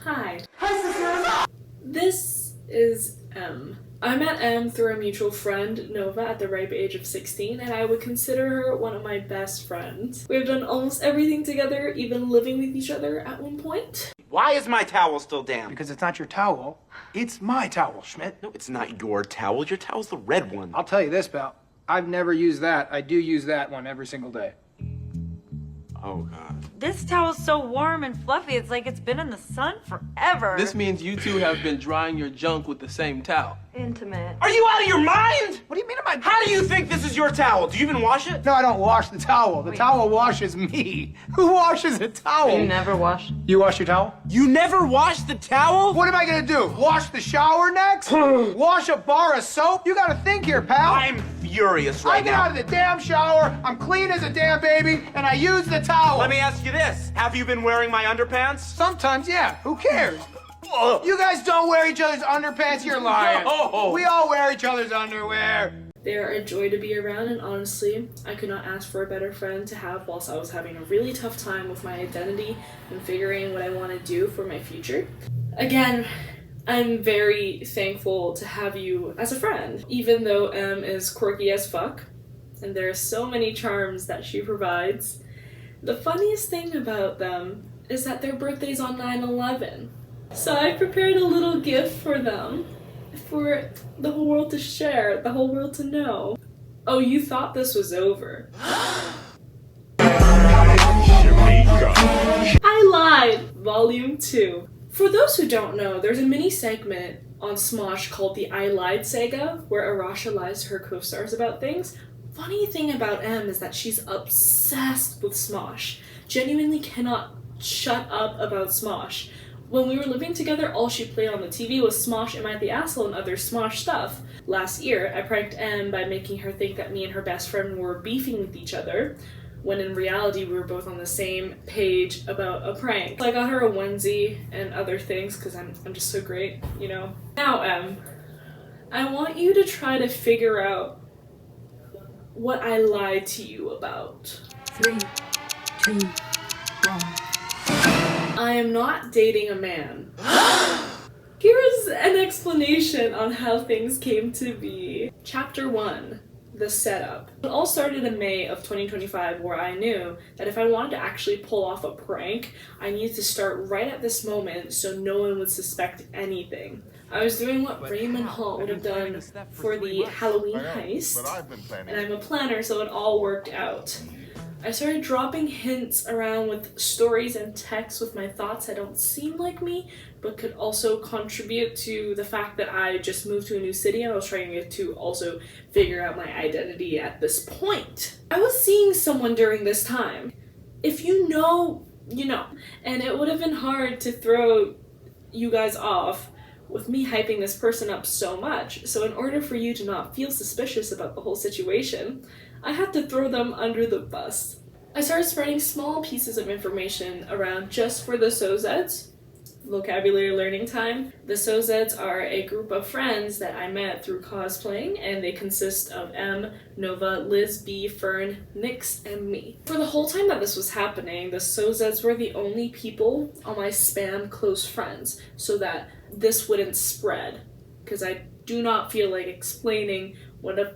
Hi. This is M. I met M through a mutual friend, Nova, at the ripe age of 16, and I would consider her one of my best friends. We have done almost everything together, even living with each other at one point. Why is my towel still damp? Because it's not your towel. It's my towel, Schmidt. No, it's not your towel. Your towel's the red one. I'll tell you this, pal. I've never used that. I do use that one every single day. Oh, God. This towel's so warm and fluffy, it's like it's been in the sun forever. This means you two have been drying your junk with the same towel. Intimate. Are you out of your mind? What do you mean am I... How do you think this is your towel? Do you even wash it? No, I don't wash the towel. The towel washes me. Who washes a towel? You never wash. You wash your towel? You never wash the towel? What am I gonna do? Wash the shower next? Wash a bar of soap? You gotta think here, pal. I'm furious I right get now. out of the damn shower, I'm clean as a damn baby, and I use the towel. Let me ask you this. Have you been wearing my underpants? Sometimes, yeah. Who cares? You guys don't wear each other's underpants, you're lying. No. We all wear each other's underwear. They are a joy to be around, and honestly, I could not ask for a better friend to have whilst I was having a really tough time with my identity and figuring what I want to do for my future. Again, I'm very thankful to have you as a friend, even though M is quirky as fuck, and there are so many charms that she provides. The funniest thing about them is that their birthday's on 9/11. So I prepared a little gift for them, for the whole world to share, the whole world to know. Oh, you thought this was over. I Lied, Volume 2. For those who don't know, there's a mini segment on Smosh called the I Lied Saga, where Arasha lies to her co-stars about things. Funny thing about M is that she's obsessed with Smosh. Genuinely cannot shut up about Smosh. When we were living together, all she played on the TV was Smosh, Am I the Asshole, and other Smosh stuff. Last year, I pranked M by making her think that me and her best friend were beefing with each other, when in reality we were both on the same page about a prank. I got her a onesie and other things because I'm just so great, you know? Now, M, I want you to try to figure out what I lied to you about. 3, 2, 1. I am not dating a man. Here is an explanation on how things came to be. Chapter 1. The setup. It all started in May of 2025, where I knew that if I wanted to actually pull off a prank, I needed to start right at this moment so no one would suspect anything. I was doing what Raymond Hall would have done for the Halloween heist, and I'm a planner, so it all worked out. I started dropping hints around with stories and texts with my thoughts that don't seem like me, but could also contribute to the fact that I just moved to a new city and I was trying to also figure out my identity at this point. I was seeing someone during this time. If you know, you know. And it would have been hard to throw you guys off with me hyping this person up so much. So in order for you to not feel suspicious about the whole situation, I had to throw them under the bus. I started spreading small pieces of information around just for the SOZEDs. Vocabulary learning time. The SOZEDs are a group of friends that I met through cosplaying, and they consist of M, Nova, Liz, B, Fern, Nyx, and me. For the whole time that this was happening, the SOZEDs were the only people on my spam close friends, so that this wouldn't spread, because I do not feel like explaining what a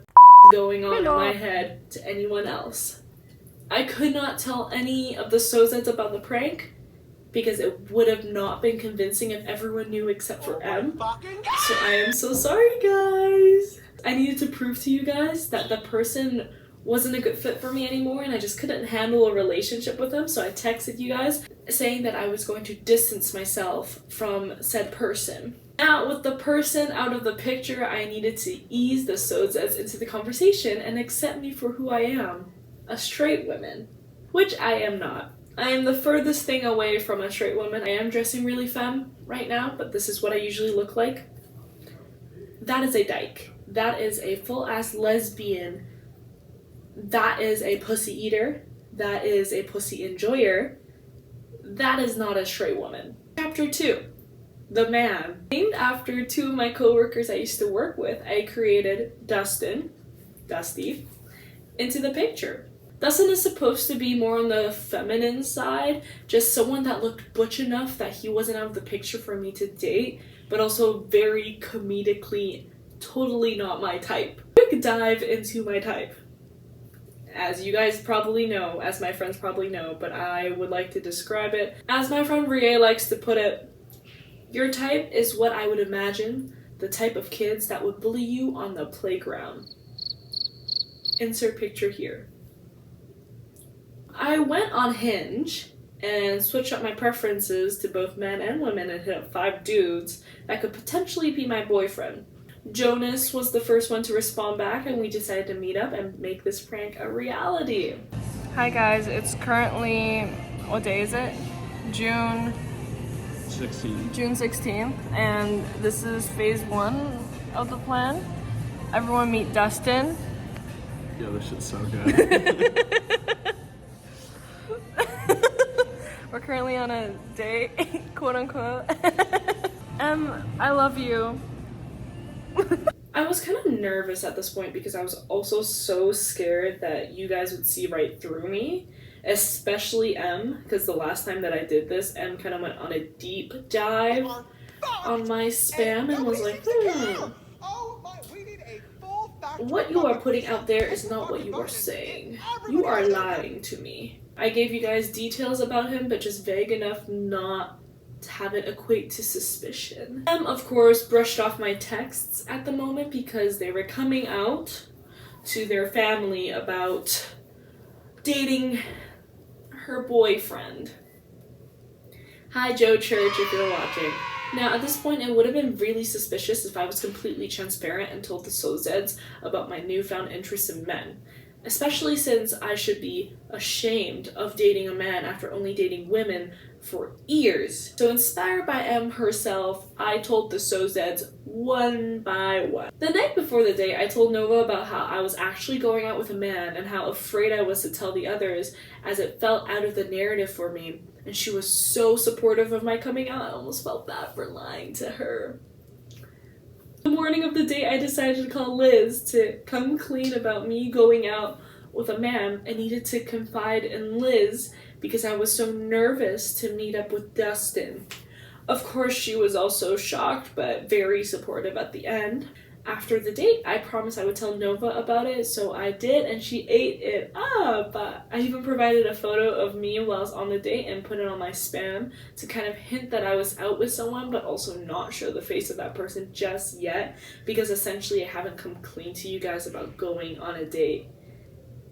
going on in my head to anyone else. I could not tell any of the SOZEDs about the prank because it would have not been convincing if everyone knew except for M. So I am so sorry, guys. I needed to prove to you guys that the person wasn't a good fit for me anymore and I just couldn't handle a relationship with them, so I texted you guys saying that I was going to distance myself from said person. Now, with the person out of the picture, I needed to ease the SOZEDs into the conversation and accept me for who I am, a straight woman, which I am not. I am the furthest thing away from a straight woman. I am dressing really femme right now, but this is what I usually look like. That is a dyke. That is a full-ass lesbian. That is a pussy eater. That is a pussy enjoyer. That is not a straight woman. Chapter 2. The Man. Named after two of my coworkers I used to work with, I created Dustin, Dusty, into the picture. Dustin is supposed to be more on the feminine side, just someone that looked butch enough that he wasn't out of the picture for me to date, but also very comedically totally not my type. Quick dive into my type. As you guys probably know, as my friends probably know, but I would like to describe it. As my friend Rie likes to put it, your type is what I would imagine the type of kids that would bully you on the playground. Insert picture here. I went on Hinge and switched up my preferences to both men and women and hit up 5 dudes that could potentially be my boyfriend. Jonas was the first one to respond back, and we decided to meet up and make this prank a reality. Hi guys, it's currently, what day is it? June 16th, and this is phase 1 of the plan. Everyone meet Dustin. Yo, this shit's so good. We're currently on a date, quote unquote. I love you. I was kind of nervous at this point because I was also so scared that you guys would see right through me, especially M, because the last time that I did this, M kind of went on a deep dive on my spam and was like, what you are putting out there is not what you are saying. You are lying to me. I gave you guys details about him, but just vague enough not to have it equate to suspicion. Of course, brushed off my texts at the moment because they were coming out to their family about dating her boyfriend. Hi, Joe Church, if you're watching. Now, at this point, it would have been really suspicious if I was completely transparent and told the Sozeds about my newfound interest in men. Especially since I should be ashamed of dating a man after only dating women for years. So inspired by M herself, I told the Sozeds one by one. The night before the date, I told Nova about how I was actually going out with a man and how afraid I was to tell the others as it felt out of the narrative for me. And she was so supportive of my coming out, I almost felt bad for lying to her. The morning of the date, I decided to call Liz to come clean about me going out with a man and needed to confide in Liz because I was so nervous to meet up with Dustin. Of course, she was also shocked, but very supportive at the end. After the date, I promised I would tell Nova about it, so I did, and she ate it up. I even provided a photo of me while I was on the date and put it on my spam to kind of hint that I was out with someone, but also not show the face of that person just yet, because essentially I haven't come clean to you guys about going on a date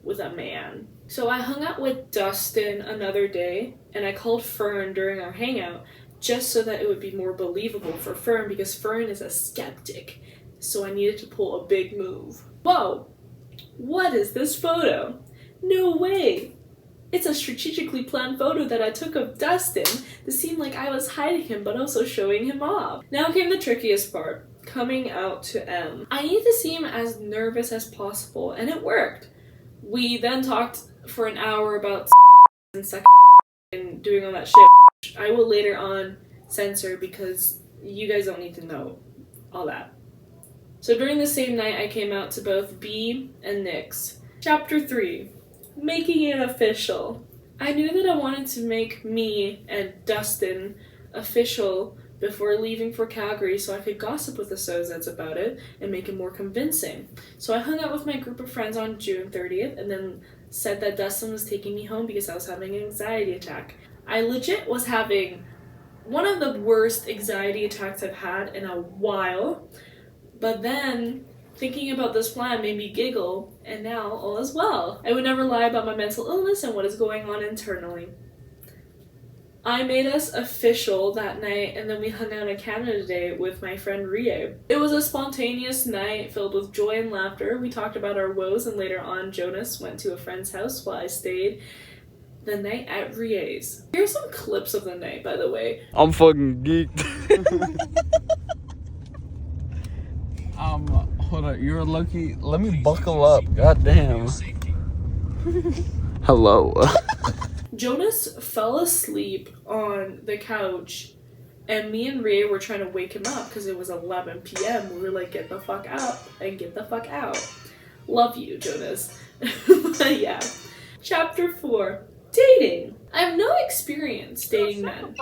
with a man. So I hung out with Dustin another day, and I called Fern during our hangout, just so that it would be more believable for Fern, because Fern is a skeptic. So I needed to pull a big move. Whoa! What is this photo? No way! It's a strategically planned photo that I took of Dustin to seem like I was hiding him but also showing him off. Now came the trickiest part, coming out to M. I needed to seem as nervous as possible, and it worked. We then talked for an hour about and sex and doing all that shit. I will later on censor because you guys don't need to know all that. So during the same night, I came out to both B and Nyx. Chapter 3, making it official. I knew that I wanted to make me and Dustin official before leaving for Calgary so I could gossip with the Sozeds about it and make it more convincing. So I hung out with my group of friends on June 30th and then said that Dustin was taking me home because I was having an anxiety attack. I legit was having one of the worst anxiety attacks I've had in a while. But then, thinking about this plan made me giggle, and now all is well. I would never lie about my mental illness and what is going on internally. I made us official that night, and then we hung out in Canada Day with my friend Rie. It was a spontaneous night filled with joy and laughter. We talked about our woes, and later on, Jonas went to a friend's house while I stayed the night at Rie's. Here's some clips of the night, by the way. I'm fucking geeked. Hold on, you're lucky. Let me buckle up. God damn. Hello. Jonas fell asleep on the couch, and me and Rie were trying to wake him up because it was 11 p.m. We were like, get the fuck up and get the fuck out. Love you, Jonas. But yeah. Chapter 4. Dating. I have no experience dating men.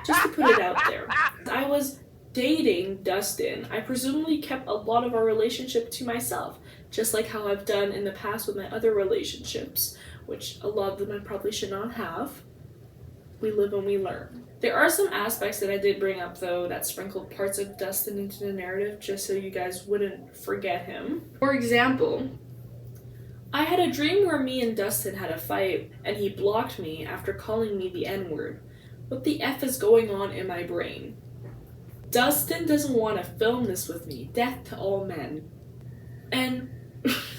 Just to put it out there. I was dating Dustin. I presumably kept a lot of our relationship to myself, just like how I've done in the past with my other relationships, which a lot of them I probably should not have. We live and we learn. There are some aspects that I did bring up though that sprinkled parts of Dustin into the narrative just so you guys wouldn't forget him. For example, I had a dream where me and Dustin had a fight and he blocked me after calling me the N-word. What the F is going on in my brain? Dustin doesn't want to film this with me. Death to all men. And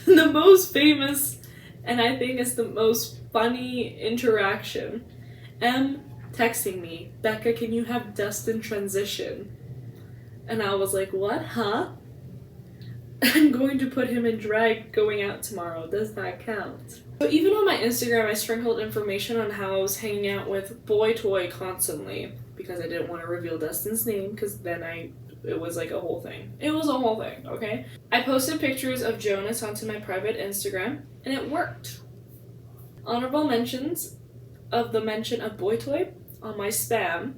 the most famous, and I think is the most funny interaction, M texting me, Becca, can you have Dustin transition? And I was like, what, huh? I'm going to put him in drag going out tomorrow. Does that count? So even on my Instagram, I sprinkled information on how I was hanging out with Boy Toy constantly because I didn't want to reveal Dustin's name because then it was like a whole thing. It was a whole thing, okay? I posted pictures of Jonas onto my private Instagram and it worked. Honorable mentions of the mention of Boy Toy on my spam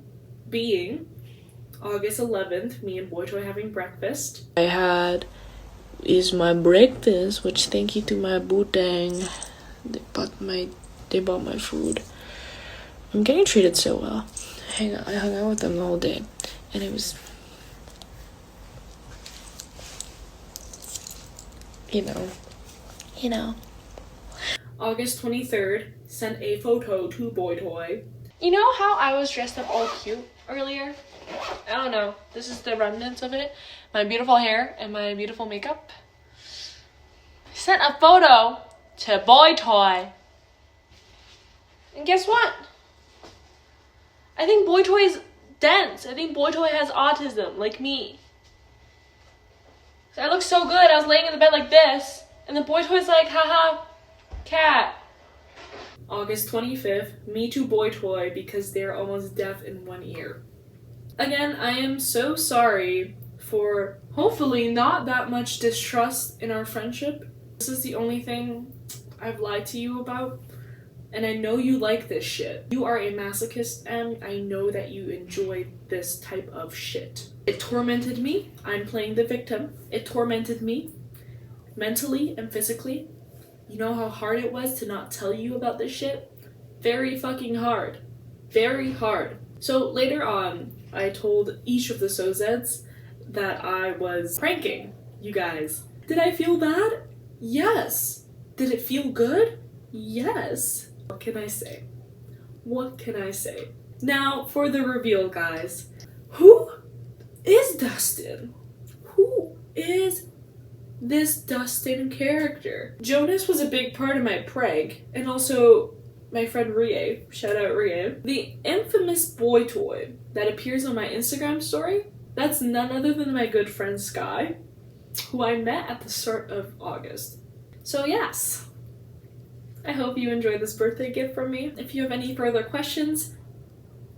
being August 11th, me and Boy Toy having breakfast. I had is my breakfast, which thank you to my bootang. They bought my food. I'm getting treated so well. I hung out with them the whole day, and it was, you know. August 23rd, sent a photo to Boy Toy. You know how I was dressed up all cute earlier? I don't know. This is the remnants of it. My beautiful hair and my beautiful makeup. I sent a photo to Boy Toy. And guess what? I think Boy Toy is dense. I think Boy Toy has autism, like me. So I look so good. I was laying in the bed like this. And the Boy Toy's like, haha, cat. August 25th, me to Boy Toy because they're almost deaf in one ear. Again, I am so sorry for hopefully not that much distrust in our friendship. This is the only thing I've lied to you about, and I know you like this shit. You are a masochist, and I know that you enjoy this type of shit. It tormented me. I'm playing the victim. It tormented me mentally and physically. You know how hard it was to not tell you about this shit? Very fucking hard. Very hard. So later on, I told each of the Sozeds that I was pranking you guys. Did I feel bad? Yes. Did it feel good? Yes. What can I say? What can I say? Now for the reveal, guys. Who is Dustin? Who is this Dustin character? Jonas was a big part of my prank, and also my friend Rie, shout out Rie. The infamous Boy Toy that appears on my Instagram story, that's none other than my good friend Sky, who I met at the start of August. So yes, I hope you enjoyed this birthday gift from me. If you have any further questions,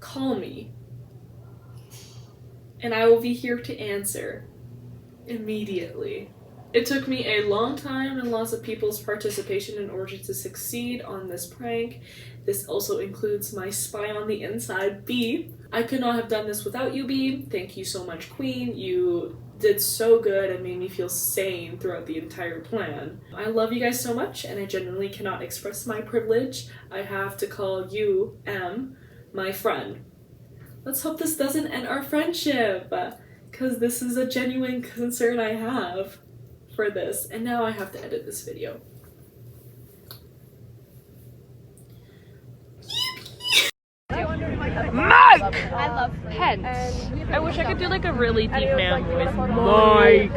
call me, and I will be here to answer immediately. It took me a long time and lots of people's participation in order to succeed on this prank. This also includes my spy on the inside, B. I could not have done this without you, B. Thank you so much, Queen. You did so good and made me feel sane throughout the entire plan. I love you guys so much, and I genuinely cannot express my privilege. I have to call you, M, my friend. Let's hope this doesn't end our friendship, because this is a genuine concern I have for this, and now I have to edit this video. I love pens. I wish I could do like a really deep man voice.